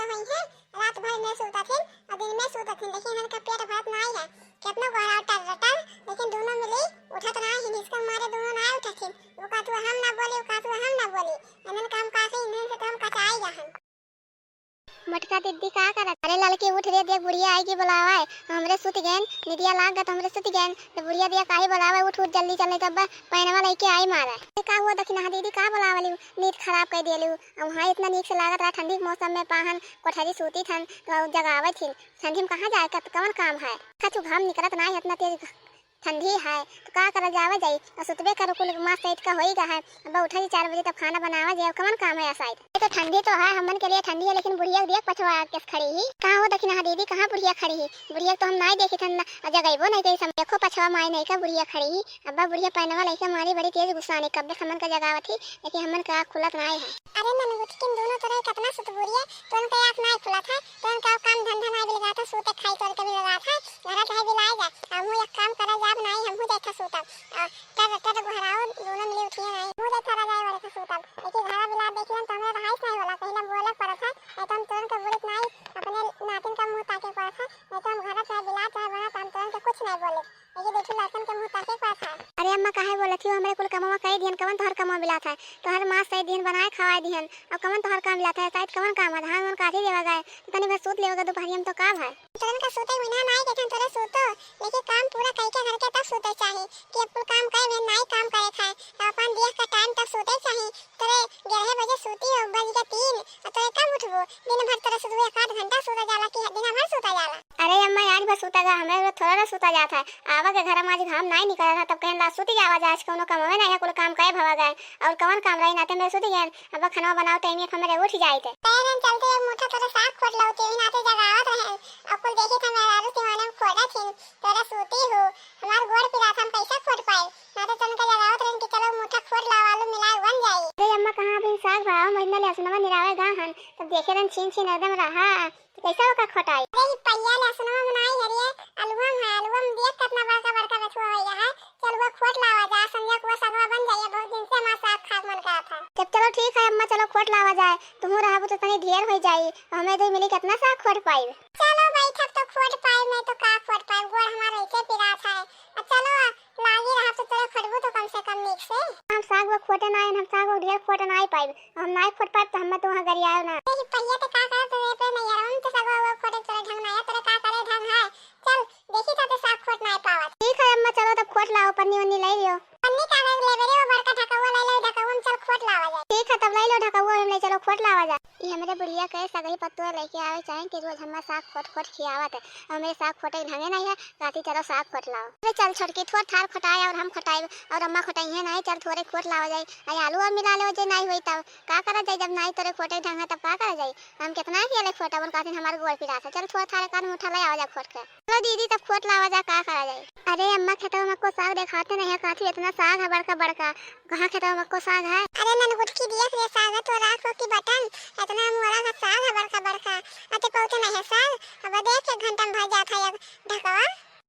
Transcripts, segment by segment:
हुई है। रात भर में सोता थे और दिन में सोता थे, लेकिन इनका पेट भरत नहीं है। कितना गोरा टर रटर, लेकिन दोनों मिली उठत नहीं है। इसका मारे दोनों ना उठत थे। वो कहत हम ना बोले, वो कहत हम ना बोले। इन्हन काम काफी इन्हन से तो हम कचाई गहन। मटका दीदी का करत? अरे लड़की उठ रे, देख बुढ़िया आएगी बुलावा है। हमरे सुत गए निदिया लाग गत, हमरे सुत गए तो बुढ़िया दिया काहे बुलावा, उठ उठ जल्दी चले तब पैनवा लेके आई मारा। का हुआ दखना दीदी का बुलावा ली, नींद खराब कर देलू। अब वहां इतना नीक से लागत रहा, ठंडी के मौसम में पाहन कोठरी सूती थन तो जगावे थी। ठंडी में कहां जाए, कौन काम है? कछु घाम निकलत नहीं, इतना तेज ठंडी है तो का कर जावा जाई और सुतबे करो कुल मास सहित का होई गा है। अब उठा 4 बजे तक खाना बनावा जाए, कौन काम है साइड। ये तो ठंडी तो है, हमन के लिए ठंडी है, लेकिन बुढ़िया देख पछवा के खड़ी ही। कहां हो दखना दीदी, कहां बुढ़िया खड़ी ही? बुढ़िया तो हम नहीं देखी थन, जगइबो नहीं कहीं समय देखो पछवा माई नहीं का बुढ़िया खड़ी ही। अब्बा बुढ़िया पैनवा लेके मारी बड़ी तेज गुस्सा ने कब हमन का जगावा थी, लेकिन हमन का खुलत नहीं है। अरे मन गुटकिन दोनों तरह कितना सुत बुढ़िया तो उनका आंख नहीं खुला था, तो उनका काम धंधा नहीं लगा था, सोते खाई तोड़ के भी लगा था। घर चाहे बिलाए जा, हम एक काम करा जाब नहीं, हम देखा सोता टर टर घराओ दोनों मिले उठिए नहीं, मुझे थरा जाए वाले का सोता। लेकिन घरा बिला देखिए तो हमरा रहाइस नहीं होला, पहला बोले पड़ा था नहीं तो हम तुरंत का बोलत नहीं, अपने नातिन का मुंह ताके पड़ा था। नहीं तो हम घरा चाहे बिला चाहे बना तो हम तुरंत कुछ नहीं बोले, लेकिन देखिए लड़कन के मुंह ताके पड़ा था। अरे अम्मा काहे बोलत थी, हमरे कुल कमवा कई दिन कवन तोहर कमवा मिला था, तोहर मां सही दिन बनाए खवाए दिहन और कवन तोहर काम मिला था। शायद कवन काम है, धान मन काठी देवा गए तनी बस सूत लेगा दोपहरिया में तो का है तुरंत का सोते बिना नहीं देखन तोरे सोतो, लेकिन काम पूरा कई के घर के तब सोते चाहिए कि कुल काम करे वे नहीं काम करे खाए अपन देख का टाइम तक सोते चाहिए। तोरे 11 बजे सोती हो, बज के 3 और तोरे कब उठबो? दिन भर तोरे सुबह 1 घंटा सोता जाला कि दिन भर सोता जाला? अरे अम्मा आज बस सोता जा, हमें थोड़ा सोता जाता है। आवा के घर में आज घाम नहीं निकला था, तब कहीं ला सोती जावा जा, आज कोनो काम में नहीं है, कुल काम करे भवा गए और कौन काम रही नाते में सोती गए। अब खाना बनाओ टाइम में हमरे उठ जाए थे, पैरन चलते एक मुठा तोरे साग खोट लाओ तेरी नाते जगावत रहे और कुल देखी था मेरा आलू दीवाने में खोदा थी तोरे सोती हो। हमार गोड़ पिरा था, हम कैसे खोट पाए? नाते तन का जगावत रहे कि चलो मुठा खोट लाओ आलू मिलाए बन जाए। अरे अम्मा कहां भी साग भाव महीना ले सुनवा निरावे गाहन, तब देखे रन छीन छीन एकदम रहा कैसा होगा खोटाई। अरे पैया ले सुनवा बनाई हरिए आलूवा है, आलूवा में देख कितना बड़का बड़का बछुआ होया है। चल वो खोट लावा जा, संध्या को सगवा बन जाए, बहुत दिन से हमारा साग खाक मन करा था। जब चलो ठीक है अम्मा, चलो खोट लावा जाए, तुम रहबो तो तनी ढेर हो जाई, हमें तो मिली कितना साग खोट पाई। चलो भाई तब तो खोट पाई, मैं तो का खोट पाई, गोड़ हमारा ऐसे पिरा था। चलो लागी रहा तो तेरे खड़बो तो कम से कम नीक से। हम साग वो खोटे ना, हम साग वो ढेर खोटे ना पाई, हम नहीं खोट पाए तो हम तो वहां गरी आयो ना। ये पहिया तो का करे तो पे नहीं यार, तो साग वो खोटे तोरे ढंग ना है, तोरे का करे ढंग है। चल देखी तो साग खोट नहीं पावत। ठीक है अम्मा, चलो तब खोट लाओ, पन्नी वन्नी ले लियो। पन्नी का ले बेरे, वो बड़का ढकावा ले ले, ढकावा में चल खोट लावा जाए। ठीक है तब ले लो ढकावा, हम ले चलो खोट लावा जाए। ये हमरे बुढ़िया कहे सगई पत्तुआ लेके आवे चाहे कि रोज हमारा साग खोट खोट खियावत है, हमें साग खोटे ढंगे नहीं है, राती चलो साग खोट लाओ। अरे चल छोटकी थोड़ थार खोटाए और हम खोटाए और अम्मा खोटाई है नहीं, चल थोड़े खोट लावा जाए। आई आलू और मिला ले जे नहीं होई तब का करा जाए, जब नहीं तोरे खोटे ढंग है तब का करा जाए। हम कितना केले खोटा बन कातिन हमारे गोड़ पिरा था। चल थोड़ा थारे कान मुठा ले आवा जा खोट के। चलो दीदी तब खोट लावा जा, का करा जाए। अरे अम्मा खेतवा में को साग दिखाते नहीं है, काठी इतना साग है बड़का बड़का, कहां खेतवा में को साग है? अरे नन गुटकी देख रे साग है तो राखो की बटन, इतना मोरा का साग है बड़का बड़का, अते पौते नहीं है साग। अब देख 1 घंटा में भर जाता है ढकवा।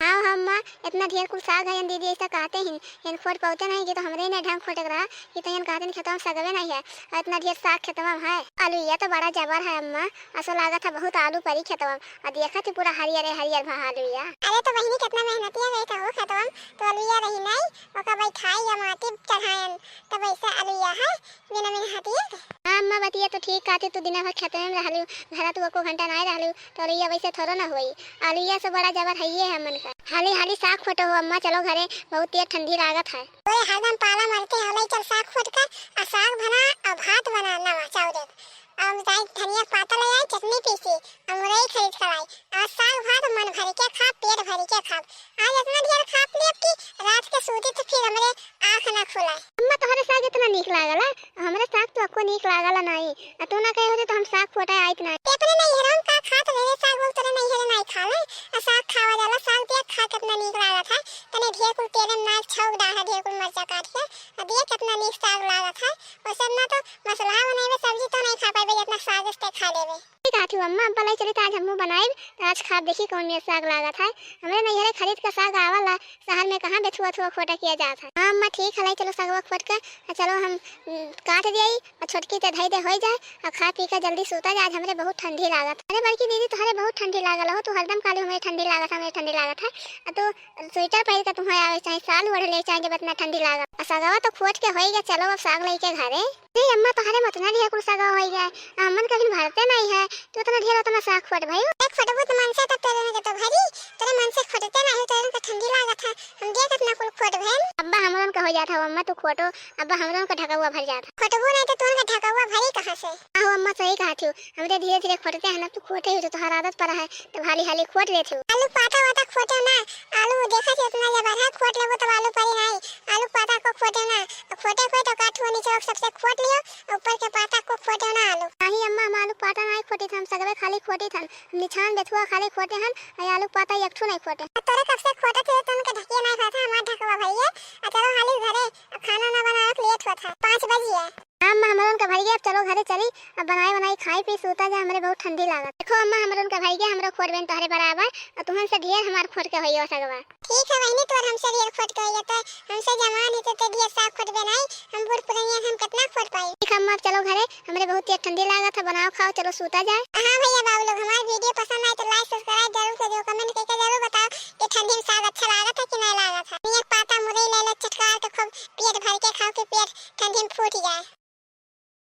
हाँ अम्मा इतना ढेर कुल साग है, दीदी ऐसा कहते हैं इन खोट पौते नहीं कि तो हमरे ने ढंग खोटे रहा कि तो इन कहते हैं खेतवा में सगवे नहीं है, इतना ढेर साग खेतवा में है। आलू ये तो बड़ा जबर है अम्मा, ऐसा लगा था बहुत आलू परी खेतवा में, और देखा थी पूरा हरियर हरियर भा आलू या। अरे तो बहनी कितना मेहनती है रहता हो खेतवा में, तो आलू या रही नहीं ओका भाई खाई या माटी चढ़ायन, तब ऐसा आलू या है बिना मेहनती है। हां अम्मा बतिया तो ठीक कहते, तू दिन भर खेतवा में रहलू, घर तू को घंटा नहीं रहलू तो आलू या वैसे थोड़ा ना होई। आलू या से बड़ा जबर है ये हमन का। हाली हाली साग खोटो हो अम्मा, चलो घरे बहुत तेज ठंडी लागत है। ओए हरदम पाला मारते हो, चल साग खोट कर और साग बना और भात बना नवा चावल और जाई धनिया पाता ले आई, चटनी पीसी और मुरई खरीद कर आई और साग भात मन भर के खा, पेट भर के खा। आज इतना ढेर खा लिया कि रात के सोती तो फिर हमरे आंख ना खुला। अम्मा तोहरे साग इतना नीक लागला, हमरे साग तो आपको नीक लागला नहीं, तू ना कहे होते तो हम साग खोटा आइत ना। अपने नहीं हरम का खात रे साग वो तोरे नहीं हरे नहीं खाले, साग खावा जाला, साग देख खा कितना नीक लागत है, तने ढेर कुल तेरे में ना छौक डाला, ढेर कुल मिर्चा काट के देख कितना नीक साग लागत है। और सब ना तो मसाला बनावे सब्जी तो नहीं खा पाए जितना साग से खा लेवे। ठीक है थी अम्मा अब्बा लाई चली आज हमू बनाई आज खा देखी कौन में साग लागत है हमरे नैहरे खरीद का साग आवाला शहर में कहां बेचुआ थुआ खोटा किया जात है। हां अम्मा ठीक है चलो सागवा खोट के चलो हम काट दियई और छोटकी ते धई दे हो जाए और खा पी के जल्दी सोता जा। आज हमरे बहुत ठंडी लागत। अरे बड़की दीदी तुम्हारे बहुत ठंडी लागल हो तू हरदम काली हमें ठंडी लागत हमें ठंडी लागत है तो स्वेटर पहन के तुम्हें आवे चाहे साल ओढ़ ले चाहे जब इतना ठंडी लागत। सागवा तो खोट के होई गया चलो अब साग लेके घरे। नहीं अम्मा तुम्हारे मत ना ढेर कुल सागा होई गया अम्मन कभी भरते नहीं है तो इतना ढेर उतना साग खोट भाई एक फटबो तो मन से तब तेरे ने तो भरी तेरे मन से खोटते नहीं तेरे को ठंडी लागत है हम देख कितना कुल खोट भैल अब्बा हमरन का हो जाता अम्मा तू खोटो अब्बा हमरन का ढका हुआ भर जाता खोटबो नहीं तो तोन का ढका हुआ भरी कहां से। आहो अम्मा सही कहा थी हमरे धीरे धीरे खोटते हैं ना तू खोटे हो तो तुम्हारा आदत पर है तो हाली हाली खोट लेते हो। आलू पाता वाता खोटे ना आलू देखा थी उतना जब आधा खोट लेबो तो आलू परी नहीं आलू पाता को खोटे ना खोटे कोई तो काटो नीचे सबसे खोट लियो ऊपर के पाता को खोटे ना आलू नहीं अम्मा हम आलू पाता नहीं खोटे हम सगवे खाली खोटे थन निछान बेथुआ खाली खोटे हन और आलू पाता एकठो नहीं खोटे तोरे कब से खोटे थे तन के ढकिया नहीं खाता हमार ढकवा भैया चलो हाली घरे खाना ना बनाओ लेट होता 5 बजे है। अम्मा हमरन का भैया अब चलो घरे चली अब बनाई बनाई खाई पी सोता जा हमरे बहुत ठंडी लागत। देखो अम्मा हमरन का भैया हमरो खोट बेन तोहरे बराबर और तुमन से ढेर हमार खोट के होइयो सगवा। ठीक है वहिनी तोर हमसे ढेर खोट के होइयो तो हमसे जवान है तो ढेर साग खोट बनाई हम बूढ़ पुरानिया हम कितना खोट पाई। ठीक अम्मा चलो घरे हमरे बहुत ठंडी लागत है बनाओ खाओ चलो सोता जाए। हां भैया बाबू लोग हमार वीडियो